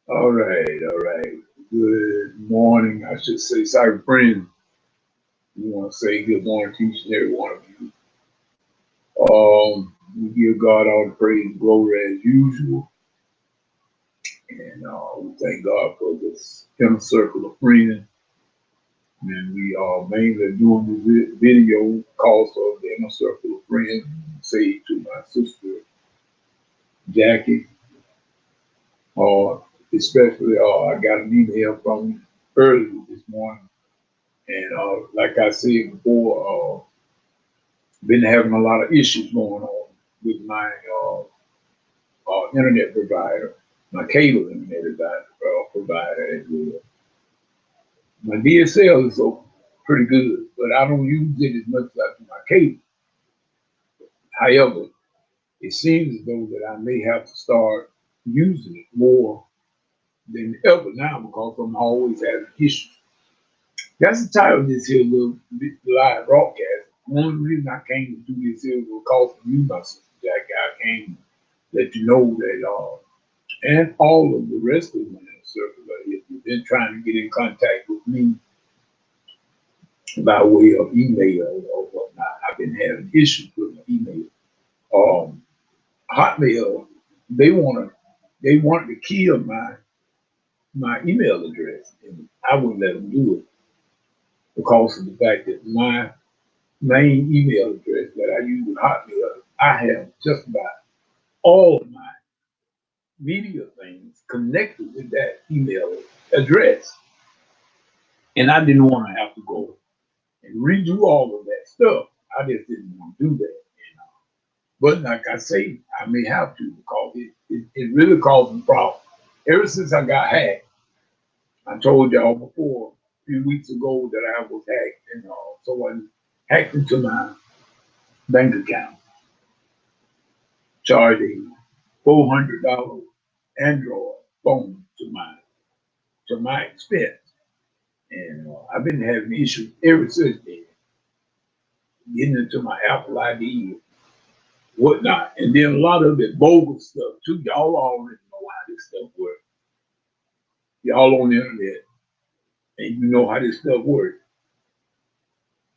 All right, all right. Good morning. I should say, sorry, friends. We want to say good morning to each and every one of you. We give God all the praise and glory as usual. And we thank God for this inner circle of friends. And we are mainly doing the video calls of the inner circle of friends. Say to my sister, Jackie, uh, especially, I got an email from you early this morning. And like I said before, been having a lot of issues going on with my internet provider, my cable internet provider as well. My DSL is pretty good, but I don't use it as much as I do my cable. However, it seems as though that I may have to start using it more than ever now because I'm always having issues. That's the title of this here little live broadcast. One reason I came to do this here was because of you, my sister Jackie. I came to let you know that, and all of the rest of the inner circle, if you've been trying to get in contact with me by way of email or whatnot, I've been having issues with my email. Um, Hotmail, they they wanted to kill my email address, and I wouldn't let them do it because of the fact that my main email address that I use with Hotmail, I have just about all of my media things connected with that email address. And I didn't want to have to go and redo all of that stuff. I just didn't want to do that. But like I say, I may have to because it really caused a problem. Ever since I got hacked, I told y'all before a few weeks ago that I was hacked and someone hacked into my bank account, charging $400 Android phone to my expense. And I've been having issues ever since then, getting into my Apple ID, whatnot. And then a lot of it bogus stuff too. Y'all already know how this stuff works. Y'all on the internet and you know how this stuff works.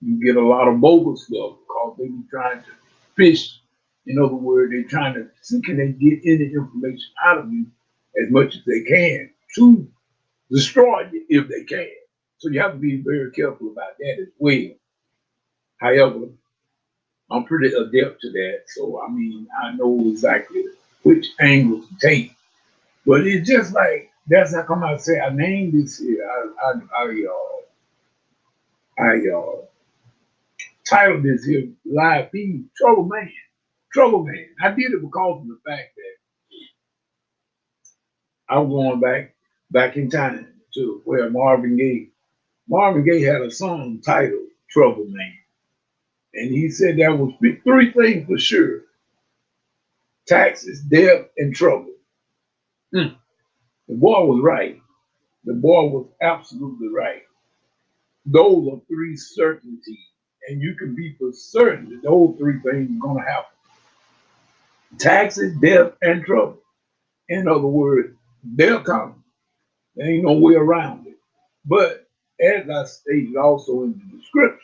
You get a lot of bogus stuff because they be trying to fish. In other words, they're trying to see can they get any information out of you as much as they can to destroy you if they can. So you have to be very careful about that as well. However, I'm pretty adept to that. So I mean, I know exactly which angle to take. But it's just like that's how come I say I named this here. I titled this here live feed Trouble Man. Trouble Man. I did it because of the fact that I was going back in time to where Marvin Gaye had a song titled Trouble Man. And he said there was three things for sure: taxes, death, and trouble. Mm. The boy was right. The boy was absolutely right. Those are three certainties. And you can be for certain that those three things are going to happen: taxes, death, and trouble. In other words, they'll come. There ain't no way around it. But as I stated also in the description,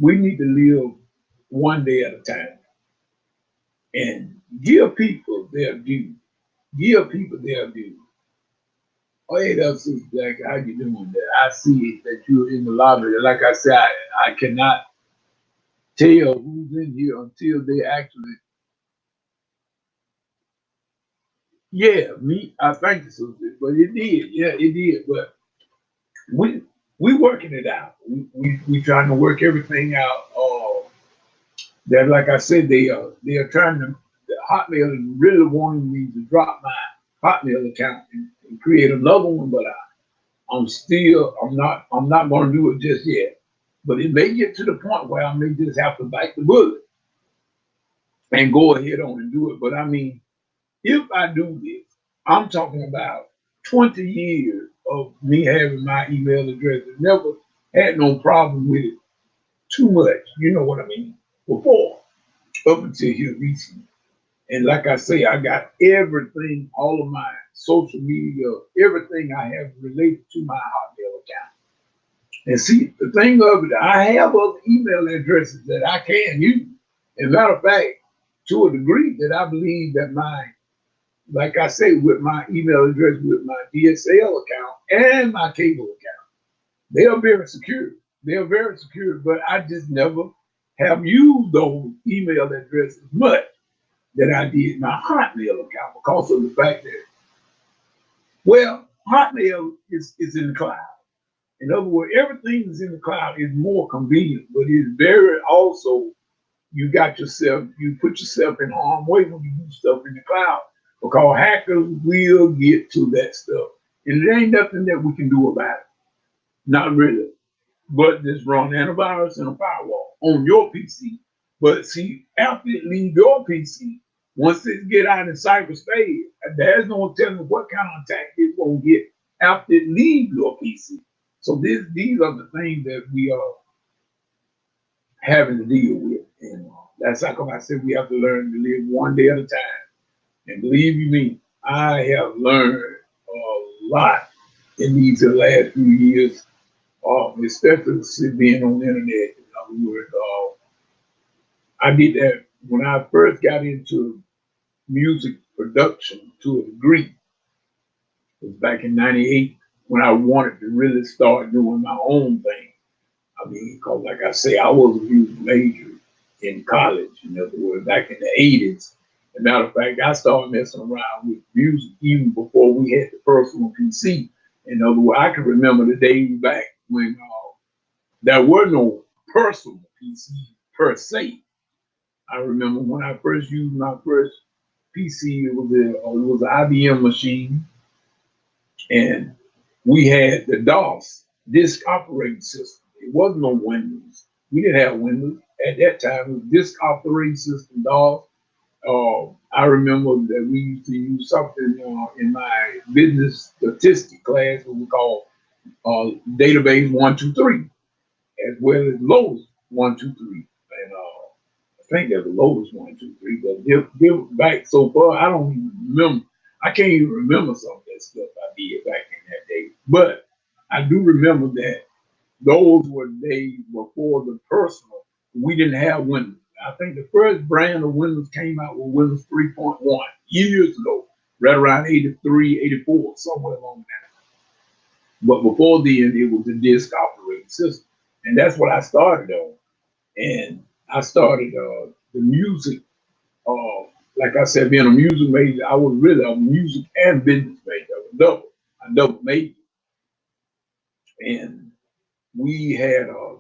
we need to live one day at a time and give people their due. Give people their due. Oh, hey, that's Sister Jack. How you doing there? I see that you're in the lobby. Like I said, I cannot tell who's in here until they actually, yeah, me. I thank you, Sister, but it did, yeah, it did. But we we working it out. We trying to work everything out. That like I said, they are trying to. The Hotmail is really wanting me to drop my Hotmail account and create another one, but I'm not going to do it just yet. But it may get to the point where I may just have to bite the bullet and go ahead on and do it. But I mean, if I do this, I'm talking about 20 years of me having my email address and never had no problem with it too much. You know what I mean? Before, up until here recently. And like I say, I got everything, all of my social media, everything I have related to my Hotmail account. And see, the thing of it, I have other email addresses that I can use. As a matter of fact, to a degree that I believe that my, like I say, with my email address, with my DSL account and my cable account, they are very secure. They are very secure, but I just never have used those email addresses much that I did my Hotmail account because of the fact that, well, Hotmail is in the cloud. In other words, everything that's in the cloud is more convenient, but it's very also, you got yourself, you put yourself in harm's way when you do stuff in the cloud because hackers will get to that stuff. And it ain't nothing that we can do about it. Not really. But just run antivirus and a firewall on your PC. But see, after it leaves your PC, once it get out in cyberspace, there's no telling what kind of attack it's gonna get after it leaves your PC. So these are the things that we are having to deal with. And that's how come I said we have to learn to live one day at a time. And believe you me, I have learned a lot in these last few years, especially being on the internet. In other words, I did that when I first got into music production to a degree. It was back in '98 when I wanted to really start doing my own thing. I mean, because like I say, I was a music major in college, in other words, back in the '80s. As a matter of fact, I started messing around with music even before we had the personal PC. In other words, I can remember the days back when there were no personal PC per se. I remember when I first used my first PC, it was an IBM machine, and we had the DOS disk operating system. It wasn't no Windows. We didn't have Windows at that time. It was disk operating system DOS. I remember that we used to use something in my business statistic class, what we call database 123, as well as Lotus 123. And I think there's a Lotus 123, but they're back so far, I don't even remember. I can't even remember some of that stuff I did back in that day. But I do remember that those were days before the personal. We didn't have Windows. I think the first brand of Windows came out with Windows 3.1 years ago, right around 83, 84, somewhere along that. But before then, it was the disk operating system. And that's what I started on. And I started the music. Uh, like I said, being a music major, I was really a music and business major. I was double. I double major. And we had uh,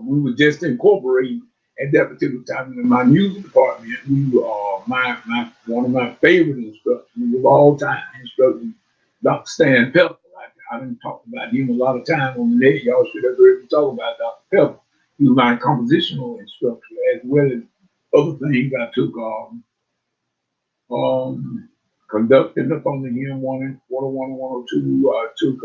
we were just incorporating at that particular time in my music department. We were my one of my favorite instructors of all time, instructor Dr. Stan Pepper. I didn't talk about him a lot of time on the net. Y'all should have heard me talk about Dr. Pepper. He was my compositional instructor as well as other things. I took um, conducting up under him, 101 and 102. I took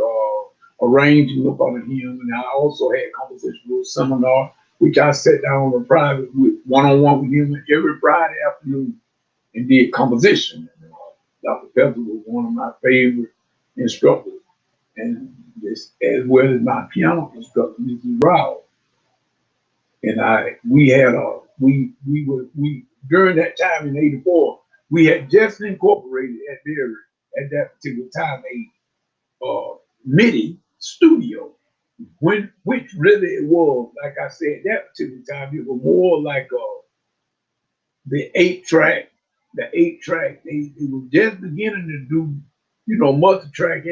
arranging up under him, and I also had conversational seminar, which I sat down on a private with one-on-one with him every Friday afternoon and did composition. And, Dr. Pepper was one of my favorite instructors, and this as well as my piano instructor, Mrs. Rao. And we had we during that time in '84, we had just incorporated at that particular time MIDI studio, which really it was, like I said, that particular time it was more like the eight track. They was just beginning to do, multi-track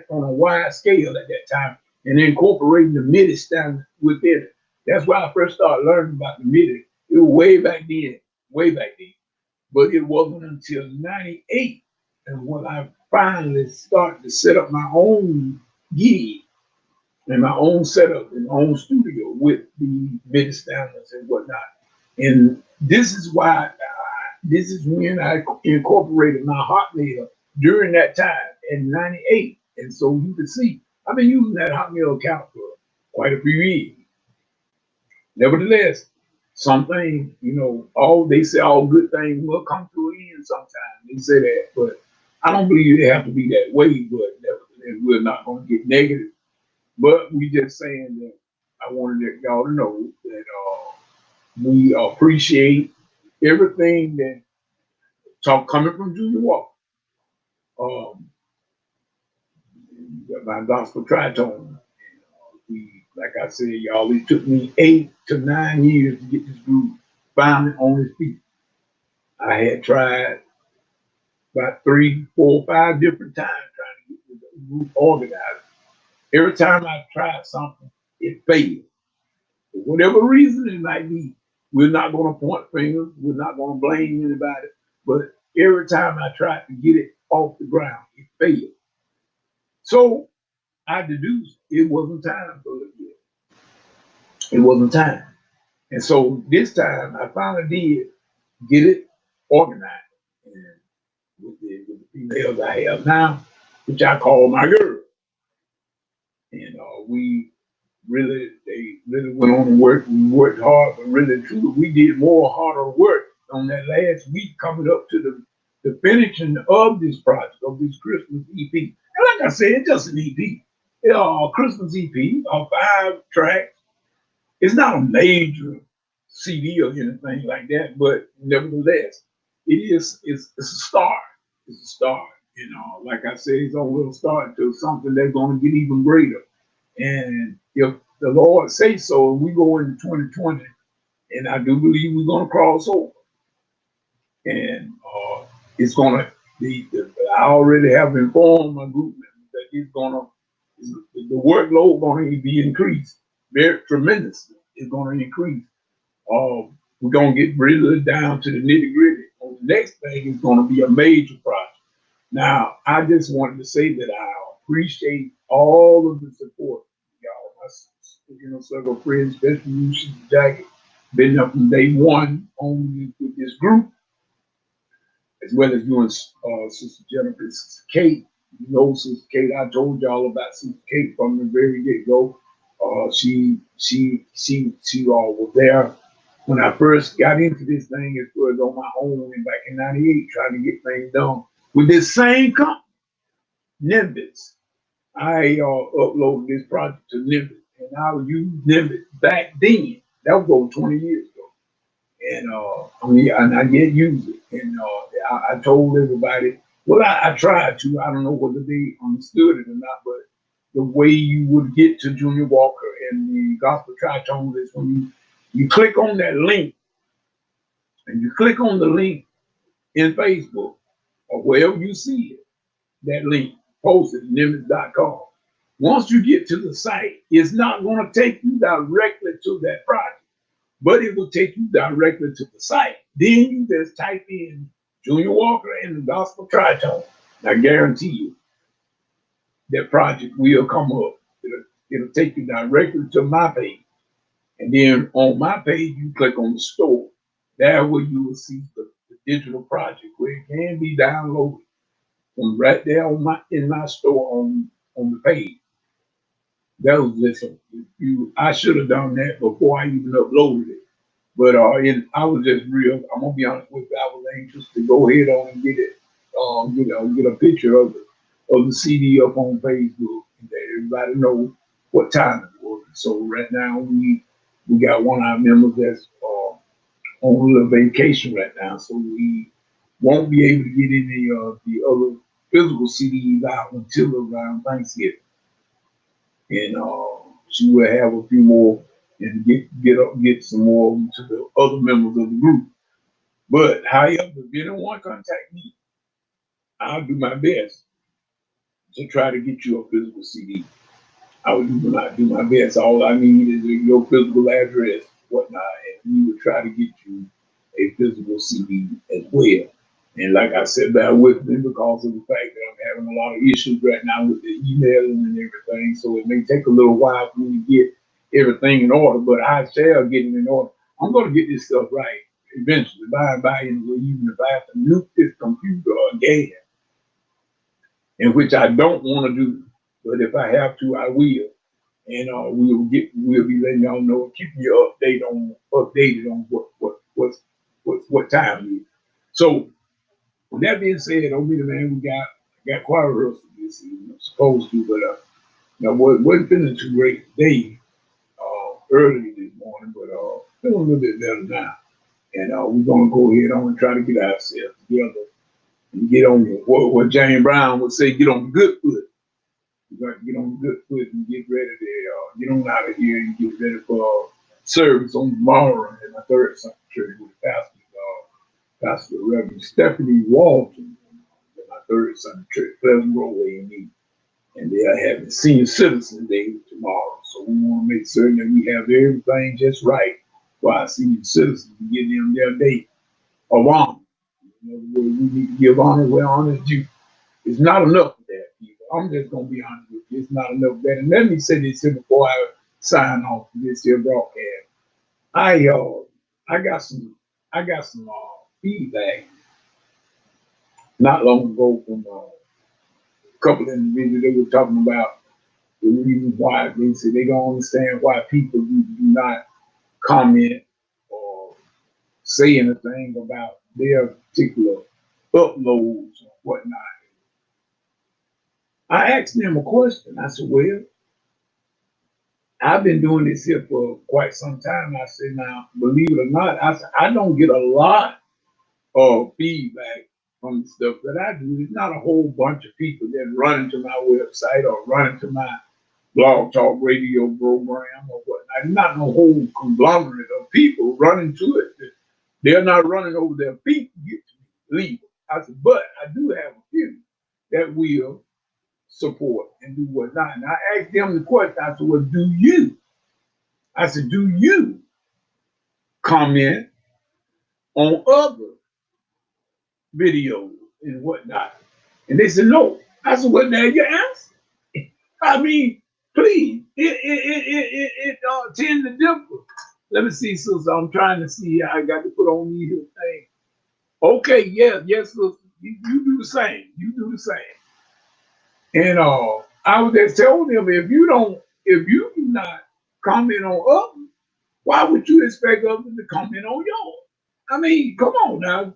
on a wide scale at that time, and incorporating the MIDI standard within it. That's why I first started learning about the MIDI. It was way back then. But it wasn't until '98 and when I finally started to set up my own gig and my own setup and my own studio with the MIDI standards and whatnot. And this is when I incorporated my Hotmail during that time in '98. And so you can see, I've been using that Hotmail account for quite a few years. Nevertheless, some things, you know, all they say all good things will come to an end sometimes. They say that, but I don't believe it have to be that way, but nevertheless, we're not gonna get negative. But we just saying that I wanted y'all to know that we appreciate everything that talk coming from Junior Walker. Um, my gospel tritone. Like I said, y'all, it took me 8 to 9 years to get this group finally on its feet. I had tried about 3, 4, 5 different times trying to get the group organized. Every time I tried something, it failed. For whatever reason it might be, we're not going to point fingers. We're not going to blame anybody. But every time I tried to get it off the ground, it failed. So I deduced it wasn't time for it yet. It wasn't time. And so this time I finally did get it organized. And with the females I have now, which I call my girl. And they really went on and worked. We worked hard, but really, truly, we did more harder work on that last week coming up to the finishing of this project, of this Christmas EP. And like I said, it's just an EP. It's a Christmas EP, 5 tracks. It's not a major CD or anything like that, but nevertheless, it's a start. It's a start. You know, like I said, it's a little start to something that's going to get even greater. And if the Lord say so, we go into 2020, and I do believe we're going to cross over. And it's going to be, I already have informed my group members that it's going to, the workload going to be increased very tremendously. It's going to increase. We're going to get really down to the nitty gritty. The next thing is going to be a major project. Now, I just wanted to say that I appreciate all of the support, y'all. My circle of friends, especially you, Sister Jackie, been up from day one on with this group, as well as you and Sister Jennifer, Sister Kate. You know, Sister Kate, I told y'all about Sister Kate from the very get-go. She was there when I first got into this thing. It was on my own back in '98, trying to get things done with this same company, Nimbus. I uploaded this project to Nimbus, and I would use Nimbus back then. That was over 20 years ago. And I yet use it. And I told everybody, well, I tried to. I don't know whether they understood it or not, but the way you would get to Junior Walker and the Gospel Tritone is when you click on that link, and you click on the link in Facebook or wherever you see it, that link posted at nimbus.com. Once you get to the site, it's not going to take you directly to that project, but it will take you directly to the site. Then you just type in Junior Walker and the Gospel Tritone. I guarantee you that project will come up. It'll take you directly to my page. And then on my page, you click on the store. There where you will see the digital project where it can be downloaded from right there in my store on the page. That was listen. I should have done that before I even uploaded it. But I was just real. I'm gonna be honest with you. I was anxious to go ahead on and get it. Get a picture of the CD up on Facebook and let everybody know what time it was. So right now we got one of our members that's on a little vacation right now, so we won't be able to get any of the other physical CDs out until around Thanksgiving. And she will have a few more and get some more to the other members of the group. But however, if anyone contact me, I'll do my best to try to get you a physical CD. I would do my best. All I need is your physical address, whatnot, and we would try to get you a physical CD as well. And like I said, bear with me because of the fact that I'm having a lot of issues right now with the emailing and everything. So it may take a little while for me to get everything in order, but I shall get it in order. I'm going to get this stuff right eventually, by and by, even if I have to nuke this computer again, in which I don't want to do. But if I have to, I will. and we'll be letting y'all know, keeping you updated on what time it is. So with that being said, don't be the man. We got choir rehearsal this evening, supposed to, but now wasn't feeling too great today, early this morning, but feeling a little bit better now. And we're gonna go ahead on and try to get ourselves together and get on what James Brown would say, get on the good foot. We got to get on the good foot and get ready to get on out of here and get ready for service on tomorrow at my third Sunday church with Pastor Reverend Stephanie Walton at my third Sunday church, Pleasant Grove A&E. And they are having Senior Citizen Day tomorrow. So we want to make certain that we have everything just right for our senior citizens to give them their day of honor. In other words, we need to give honor where honor is due. It's not enough of that, people. I'm just gonna be honest with you. It's not enough of that. And let me say this here before I sign off this here broadcast. I I got some feedback not long ago from a couple of individuals. They were talking about the reason why they said they don't understand why people do not comment or say anything about their particular uploads or whatnot. I asked them a question. I said, well, I've been doing this here for quite some time. I said, now, believe it or not, I said, I don't get a lot of feedback from the stuff that I do. There's not a whole bunch of people that run into my website or run into my blog talk radio program or whatnot. Not no whole conglomerate of people running to it. They're not running over their feet to get to me legal. I said, but I do have a few that will support and do whatnot. And I asked them the question. I said, well, do you? I said, do you comment on other videos and whatnot? And they said, no. I said, well, now you answer. I mean, please, it tend to differ. Let me see, sister. I'm trying to see. I got to put on me here thing. Okay, yes, sister. You do the same. You do the same. And I was just telling them, if you do not comment on others, why would you expect others to comment on yours? I mean, come on now.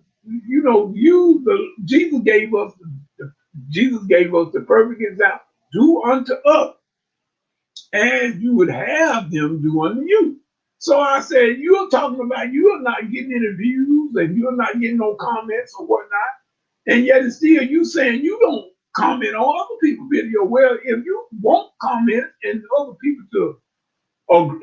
Jesus gave us the perfect example. Do unto others, and you would have them do unto you. So I said, you're talking about you are not getting any views and you're not getting no comments or whatnot, and yet it's still you saying you don't comment on other people's video. Well, if you won't comment and other people to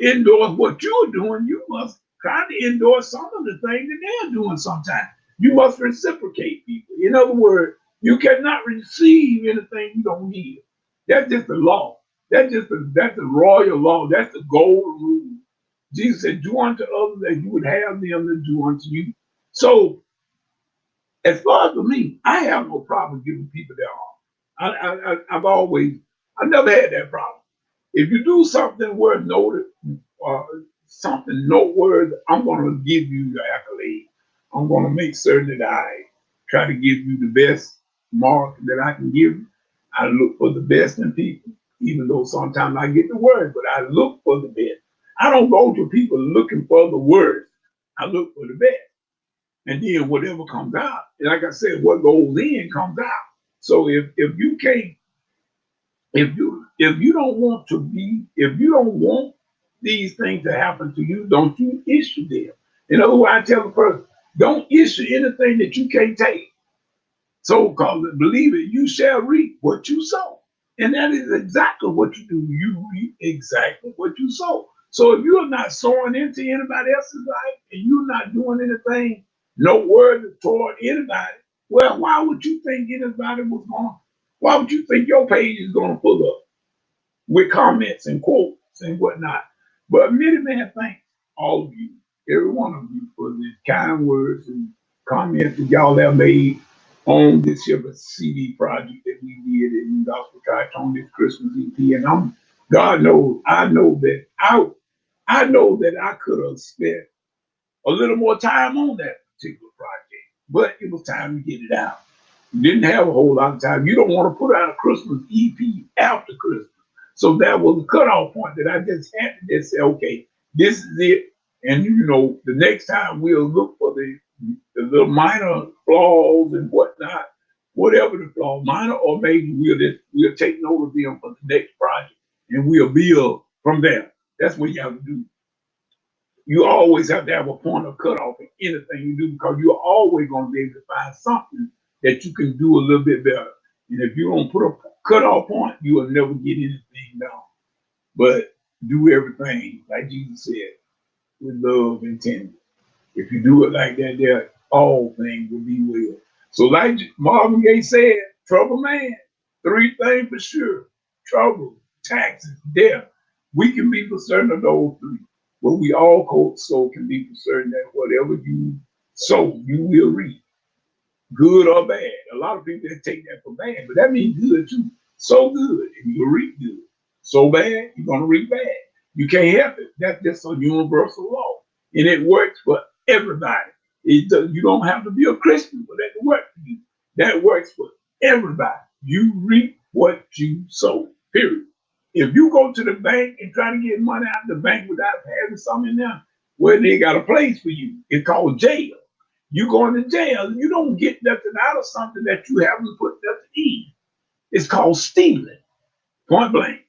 endorse what you're doing, you must try to endorse some of the things that they're doing sometimes. You must reciprocate people. In other words, you cannot receive anything you don't give. That's just the law. That's the royal law. That's the golden rule. Jesus said, do unto others as you would have them to do unto you. So as far as for me, I have no problem giving people their honor. I've never had that problem. If you do something worth noted, uh, something noteworthy, I'm going to give you your accolade. I'm going to make certain that I try to give you the best mark that I can give you. I look for the best in people, even though sometimes I get the worst, but I look for the best. I don't go to people looking for the worst. I look for the best. And then whatever comes out, like I said, what goes in comes out. So if you can't, if you don't want to be, if you don't want these things to happen to you, don't you issue them. In other words, I tell the person, don't issue anything that you can't take. So, cause believe it, you shall reap what you sow. And that is exactly what you do. You reap exactly what you sow. So if you're not sowing into anybody else's life and you're not doing anything, no word toward anybody, well, why would you think anybody was going to, why would you think your page is going to pull up with comments and quotes and whatnot? But many man thanks all of you, every one of you, for the kind words and comments that y'all have made on this here CD project that we did in Gospel Tract on this Christmas EP. And God knows, I know that I could have spent a little more time on that particular project, but it was time to get it out. You didn't have a whole lot of time. You don't want to put out a Christmas EP after Christmas. So that was a cutoff point that I just had to just say, okay, this is it. And the next time we'll look for the little minor flaws and whatnot, whatever the flaw, minor or maybe we'll take note of them for the next project and we'll build from there. That's what you have to do. You always have to have a point of cutoff in anything you do because you're always going to be able to find something that you can do a little bit better. And if you don't put a cutoff point, you will never get anything done. But do everything, like Jesus said, with love and tender. If you do it like that, there all things will be well. So, like Marvin Gaye said, trouble man, three things for sure: trouble, taxes, death. We can be for certain of those three. But we all so can be for certain that whatever you sow, you will reap, good or bad. A lot of people that take that for bad, but that means good too. So good, and you'll reap good. So bad, you're gonna reap bad. You can't help it. That's just a universal law, and it works for everybody. You don't have to be a Christian for that to work for you. That works for everybody. You reap what you sow. Period. If you go to the bank and try to get money out of the bank without having something in there, well, they got a place for you. It's called jail. You go into jail, you don't get nothing out of something that you haven't put nothing in. It's called stealing. Point blank.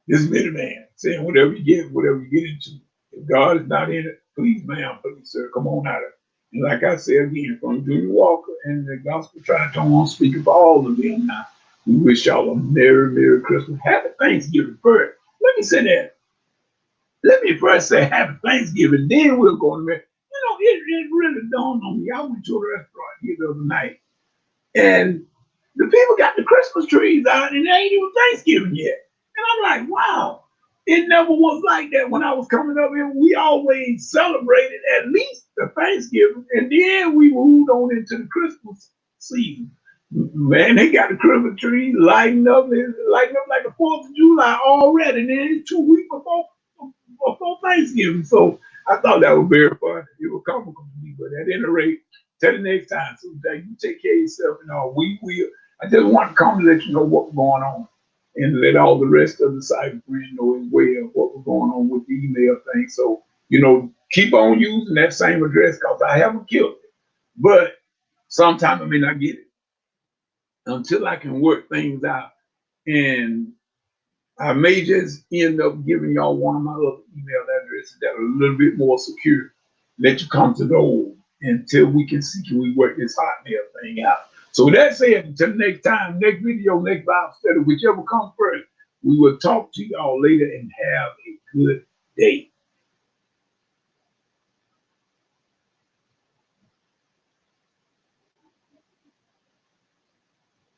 This middleman saying whatever you get into. If God is not in it, please, ma'am, please, sir, come on out of it. And like I said again, from Junior Walker and the Gospel Triathlon, speaking for all of them now, we wish y'all a Merry, Merry Christmas. Happy Thanksgiving first. Let me say that. Let me first say Happy Thanksgiving, then we'll go to Merry. It really dawned on me. I went to a restaurant here the other night, and the people got the Christmas trees out, and it ain't even Thanksgiving yet. And I'm like, wow, it never was like that when I was coming up here. We always celebrated at least the Thanksgiving, and then we moved on into the Christmas season. Man, they got the Christmas tree lighting up like the 4th of July already, and then it's 2 weeks before Thanksgiving. So I thought that was very funny. It was comical to me, but at any rate, till the next time, so that you take care of yourself and all. We will. I just want to come to let you know what's going on and let all the rest of the cyber friends know as well what was going on with the email thing. So, keep on using that same address because I haven't killed it. But sometimes I may not get it until I can work things out. And I may just end up giving y'all one of my other email addresses that are a little bit more secure. Let you come to those until we can see can we work this hotmail thing out. So with that said, until next time, next video, next Bible study, whichever comes first, we will talk to y'all later and have a good day.